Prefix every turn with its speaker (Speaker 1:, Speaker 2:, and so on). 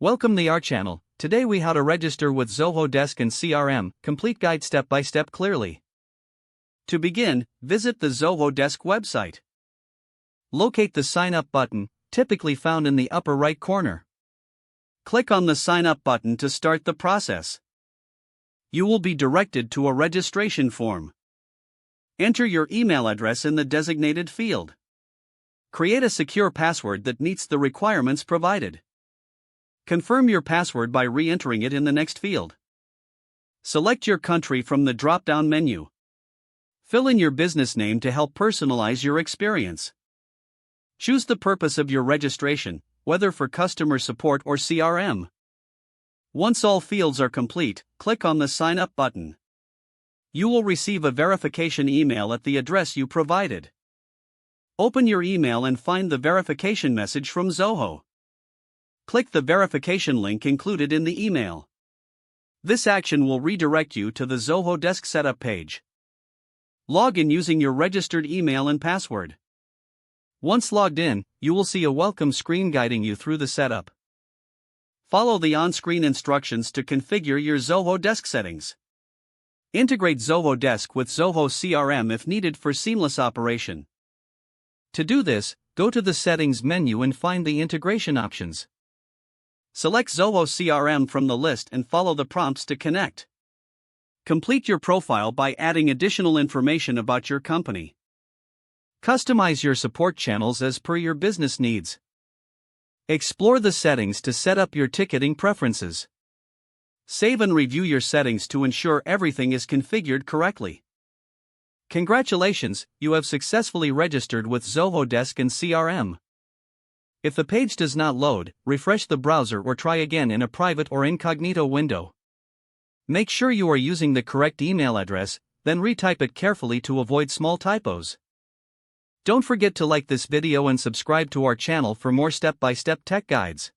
Speaker 1: Welcome to our channel. Today we how to register with Zoho Desk and CRM, complete guide step by step clearly. To begin, visit the Zoho Desk website. Locate the Sign Up button, typically found in the upper right corner. Click on the Sign Up button to start the process. You will be directed to a registration form. Enter your email address in the designated field. Create a secure password that meets the requirements provided. Confirm your password by re-entering it in the next field. Select your country from the drop-down menu. Fill in your business name to help personalize your experience. Choose the purpose of your registration, whether for customer support or CRM. Once all fields are complete, click on the Sign Up button. You will receive a verification email at the address you provided. Open your email and find the verification message from Zoho. Click the verification link included in the email. This action will redirect you to the Zoho Desk setup page. Log in using your registered email and password. Once logged in, you will see a welcome screen guiding you through the setup. Follow the on-screen instructions to configure your Zoho Desk settings. Integrate Zoho Desk with Zoho CRM if needed for seamless operation. To do this, go to the Settings menu and find the integration options. Select Zoho CRM from the list and follow the prompts to connect. Complete your profile by adding additional information about your company. Customize your support channels as per your business needs. Explore the settings to set up your ticketing preferences. Save and review your settings to ensure everything is configured correctly. Congratulations, you have successfully registered with Zoho Desk and CRM. If the page does not load, refresh the browser or try again in a private or incognito window. Make sure you are using the correct email address, then retype it carefully to avoid small typos. Don't forget to like this video and subscribe to our channel for more step-by-step tech guides.